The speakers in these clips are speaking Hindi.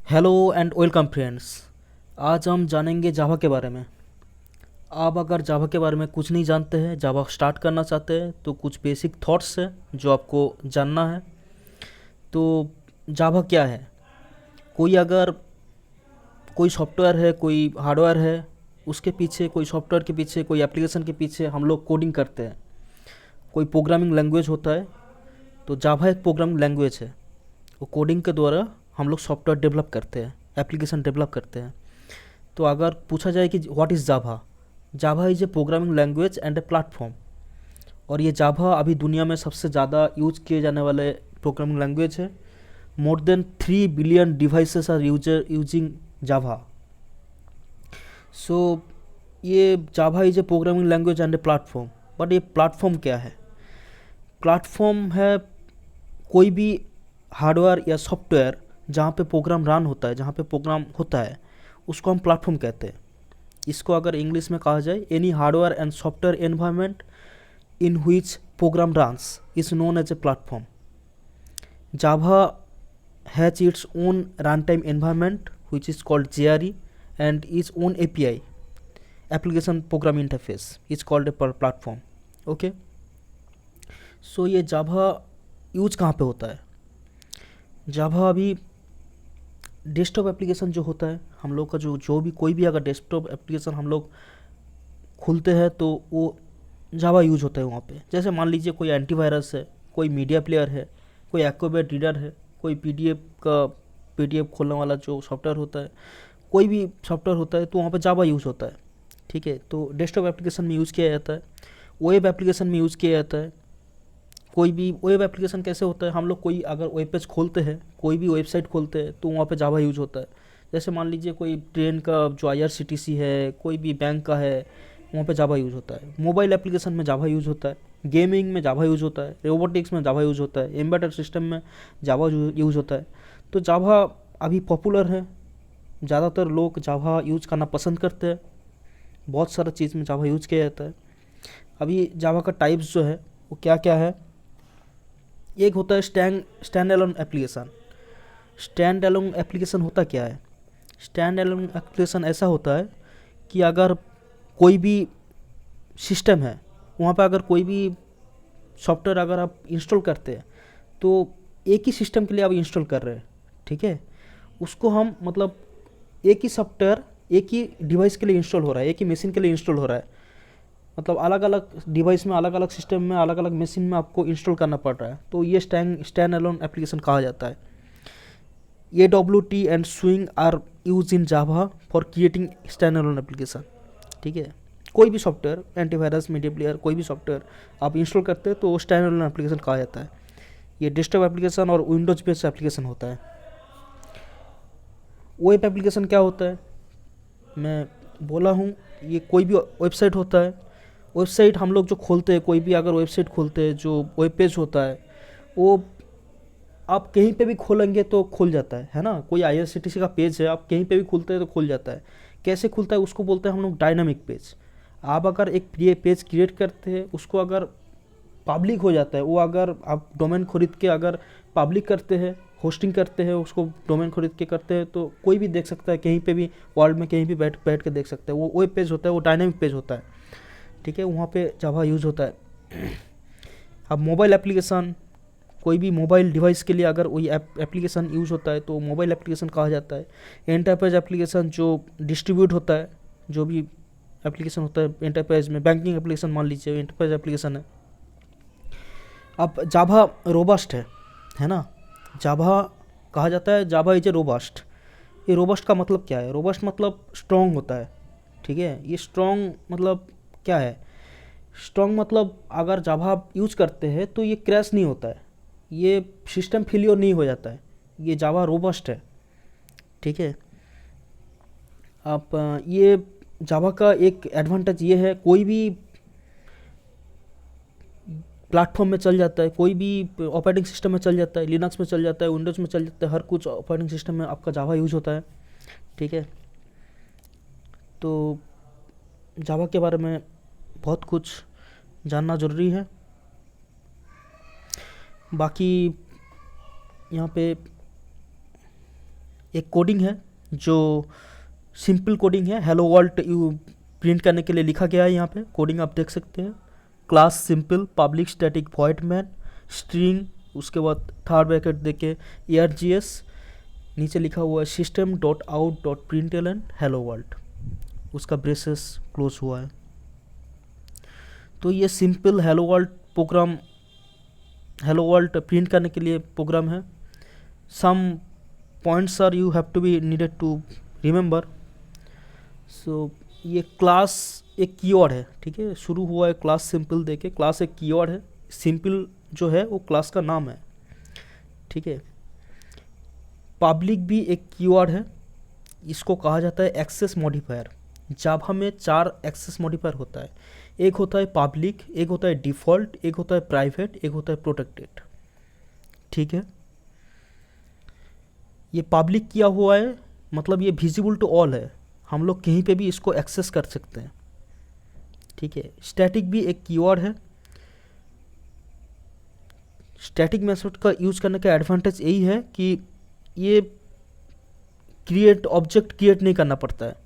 Hello and welcome friends. आज हम जानेंगे जावा के बारे में। आप अगर जावा के बारे में कुछ नहीं जानते हैं, जावा स्टार्ट करना चाहते हैं, तो कुछ बेसिक थॉट्स हैं जो आपको जानना है। तो जावा क्या है? कोई अगर कोई सॉफ्टवेयर है, कोई हार्डवेयर है, उसके पीछे, कोई सॉफ्टवेयर के पीछे, कोई एप्लीकेशन के पीछे हम लोग कोडिंग करते हैं। कोई प्रोग्रामिंग लैंग्वेज होता है, तो जावा एक प्रोग्रामिंग लैंग्वेज है। वो कोडिंग के द्वारा हम लोग सॉफ्टवेयर डेवलप करते हैं, एप्लीकेशन डेवलप करते हैं। तो अगर पूछा जाए कि what is Java, Java is a programming language and a platform. और ये जावा अभी दुनिया में सबसे ज़्यादा यूज किए जाने वाले प्रोग्रामिंग लैंग्वेज है। More than 3 billion devices are user using Java. So ये Java is a programming language and a platform. But ये प्लेटफॉर्म क्या है? प्लेटफॉर्म है कोई भी हार्डवेयर या सॉफ्टवेयर जहाँ पे प्रोग्राम रन होता है, जहाँ पे प्रोग्राम होता है, उसको हम प्लेटफॉर्म कहते हैं। इसको अगर इंग्लिश में कहा जाए, any hardware and software environment in which program runs is known as a platform. Java has its own run time environment which is called JRE and its own API, application program interface, is called a platform. Okay, so ये जावा यूज कहाँ पे होता है? जावा अभी डेस्कटॉप एप्लीकेशन जो होता है हम लोग का, जो भी कोई भी अगर डेस्कटॉप एप्लीकेशन हम लोग खुलते हैं तो वो जावा यूज होता है वहाँ पे। जैसे मान लीजिए कोई एंटीवायरस है, कोई मीडिया प्लेयर है, कोई एक्रोबैट रीडर है, कोई पीडीएफ खोलने वाला जो सॉफ्टवेयर होता है, कोई भी सॉफ्टवेयर होता है, तो वहाँ पे जावा यूज़ होता है। ठीक है, तो डेस्कटॉप एप्लीकेशन में यूज़ किया जाता है, वेब एप्लीकेशन में यूज़ किया जाता है। कोई भी वेब एप्लीकेशन कैसे होता है, हम लोग कोई अगर वेब पेज खोलते हैं, कोई भी वेबसाइट खोलते हैं, तो वहाँ पे जावा यूज होता है। जैसे मान लीजिए कोई ट्रेन का जो आईआरसीटीसी है, कोई भी बैंक का है, वहाँ पे जावा यूज होता है। मोबाइल एप्लीकेशन में जावा यूज होता है, गेमिंग में जावा यूज होता है, रोबोटिक्स में जावा यूज होता है, एम्बेडेड सिस्टम में जावा यूज होता है। तो जावा अभी पॉपुलर है, ज़्यादातर लोग जावा यूज करना पसंद करते हैं। बहुत सारा चीज़ में जावा यूज किया जाता है। अभी जावा का टाइप्स जो है वो क्या क्या है? एक होता है stand alone application. Stand alone application होता क्या है? स्टैंड एलोन एप्लीकेशन ऐसा होता है कि अगर कोई भी सिस्टम है, वहाँ पर अगर कोई भी सॉफ्टवेयर अगर आप इंस्टॉल करते हैं, तो एक ही सिस्टम के लिए आप इंस्टॉल कर रहे हैं। ठीक है, उसको हम मतलब एक ही सॉफ्टवेयर एक ही डिवाइस के लिए इंस्टॉल हो रहा है, एक ही मशीन के लिए इंस्टॉल हो रहा है। मतलब अलग अलग डिवाइस में, अलग अलग सिस्टम में, अलग अलग मशीन में आपको इंस्टॉल करना पड़ रहा है, तो ये स्टैंड अलोन एप्लीकेशन कहा जाता है। A W T and swing are use in Java for creating stand alone application. ठीक है, कोई भी सॉफ्टवेयर, एंटीवायरस, मीडिया प्लेयर, कोई भी सॉफ्टवेयर आप इंस्टॉल करते हैं तो वो स्टैंड अलोन एप्लीकेशन कहा जाता है। ये डेस्कटॉप एप्लीकेशन और विंडोज बेस्ड एप्लीकेशन होता है। वेब एप्लीकेशन क्या होता है? मैं बोला हूँ, ये कोई भी वेबसाइट होता है। वेबसाइट हम लोग जो खोलते हैं, कोई भी अगर वेबसाइट खोलते हैं, जो वेब पेज होता है, वो आप कहीं पे भी खोलेंगे तो खुल जाता है ना। कोई आईआरसीटीसी का पेज है, आप कहीं पे भी खुलते हैं तो खुल जाता है। कैसे खुलता है उसको बोलते हैं हम लोग डायनामिक पेज। आप अगर एक पेज क्रिएट करते हैं, उसको अगर पब्लिक हो जाता है, वो अगर आप डोमेन खरीद के अगर पब्लिक करते हैं, होस्टिंग करते हैं, उसको डोमेन खरीद के करते हैं, तो कोई भी देख सकता है, कहीं पे भी वर्ल्ड में कहीं भी बैठ बैठ के देख सकते हैं। वो वेब पेज होता है, वो डायनामिक पेज होता है। ठीक है, वहाँ पे जावा यूज़ होता है। अब मोबाइल एप्लीकेशन, कोई भी मोबाइल डिवाइस के लिए अगर वही एप्लीकेशन यूज़ होता है तो मोबाइल एप्लीकेशन कहा जाता है। एंटरप्राइज एप्लीकेशन जो डिस्ट्रीब्यूट होता है, जो भी एप्लीकेशन होता है एंटरप्राइज में, बैंकिंग एप्लीकेशन मान लीजिए एंटरप्राइज एप्लीकेशन है। अब जावा रोबस्ट है ना। जावा कहा जाता है जावा इज ए रोबस्ट। ये रोबस्ट का मतलब क्या है? रोबस्ट मतलब स्ट्रॉन्ग होता है। ठीक है, ये स्ट्रॉन्ग मतलब क्या है? स्ट्रॉन्ग मतलब अगर जावा आप यूज़ करते हैं तो ये क्रैश नहीं होता है, ये सिस्टम फेलियर नहीं हो जाता है, ये जावा रोबस्ट है। ठीक है, आप ये जावा का एक एडवांटेज ये है, कोई भी प्लेटफॉर्म में चल जाता है, कोई भी ऑपरेटिंग सिस्टम में चल जाता है, लिनक्स में चल जाता है, विंडोज़ में चल जाता है, हर कुछ ऑपरेटिंग सिस्टम में आपका जावा यूज़ होता है। ठीक है, तो जावा के बारे में बहुत कुछ जानना ज़रूरी है। बाकी यहाँ पे एक कोडिंग है जो सिंपल कोडिंग है, हेलो वर्ल्ड यू प्रिंट करने के लिए लिखा गया है। यहाँ पे कोडिंग आप देख सकते हैं, class simple public static void main string, उसके बाद थर्ड ब्रैकेट देके ARGS, नीचे लिखा हुआ है system dot out dot println hello world, उसका ब्रेसेस क्लोज हुआ है। तो ये simple hello world program, hello world print करने के लिए प्रोग्राम है। Some points are you have to be needed to remember. So ये क्लास एक कीवर्ड है, ठीक है, शुरू हुआ है क्लास सिंपल देके, क्लास एक कीवर्ड है, सिंपल जो है वो क्लास का नाम है, ठीक है। पब्लिक भी एक कीवर्ड है, इसको कहा जाता है एक्सेस मॉडिफायर। जावा में 4 एक्सेस मॉडिफायर होता है, एक होता है पब्लिक, एक होता है डिफ़ॉल्ट, एक होता है प्राइवेट, एक होता है प्रोटेक्टेड, ठीक है। ये पब्लिक किया हुआ है, मतलब ये विजिबल टू ऑल है, हम लोग कहीं पे भी इसको एक्सेस कर सकते हैं, ठीक है। स्टैटिक भी एक कीवर्ड है। स्टैटिक मेथड का यूज़ करने का एडवांटेज यही है कि ये क्रिएट ऑब्जेक्ट क्रिएट नहीं करना पड़ता है।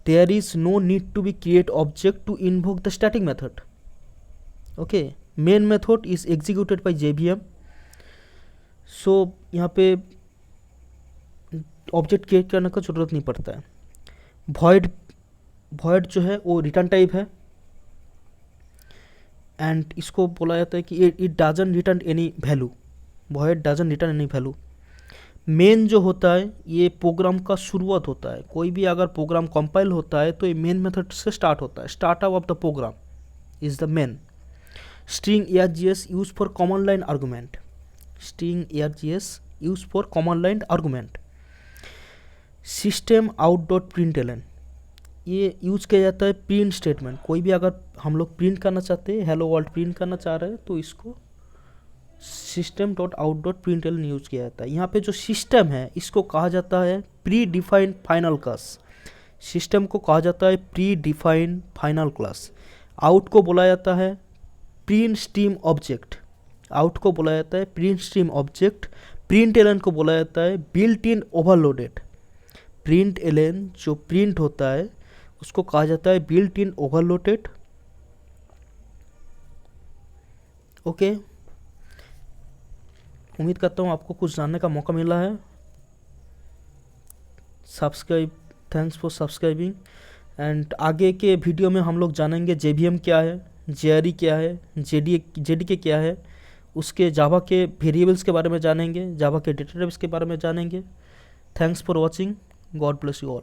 There is no need to be create object to invoke the static method. Okay, main method is executed by JVM। So यहाँ पे ऑब्जेक्ट क्रिएट करने का ज़रूरत नहीं पड़ता है। वॉइड जो है वो रिटर्न टाइप है, एंड इसको बोला जाता है कि it doesn't return any value, void doesn't return any value. Main जो होता है ये प्रोग्राम का शुरुआत होता है, कोई भी अगर प्रोग्राम कंपाइल होता है तो ये मेन मेथड से स्टार्ट होता है, startup of the program is the main. String ARGS use for common line argument, string ARGS use for common line argument. System out dot println, ये यूज किया जाता है प्रिंट स्टेटमेंट, कोई भी अगर हम लोग प्रिंट करना चाहते हैं, हेलो वर्ल्ड प्रिंट करना चाह रहे हैं, तो इसको system dot out dot println use किया जाता है। यहाँ पे जो सिस्टम है इसको कहा जाता है pre defined final class, system को कहा जाता है pre defined final class. Out को बोला जाता है प्रिंट स्ट्रीम ऑब्जेक्ट, आउट को बोला जाता है print stream object. Println को बोला जाता है built in overloaded, println जो प्रिंट होता है उसको कहा जाता है बिल्ट इन ओवरलोडेड। ओके, उम्मीद करता हूँ आपको कुछ जानने का मौका मिला है। Subscribe, thanks for subscribing. And आगे के वीडियो में हम लोग जानेंगे JVM क्या है, JRE क्या है, JDK क्या है, उसके जावा के वेरिएबल्स के बारे में जानेंगे, जावा के डेटाबेस के बारे में जानेंगे। Thanks for watching, God bless you all.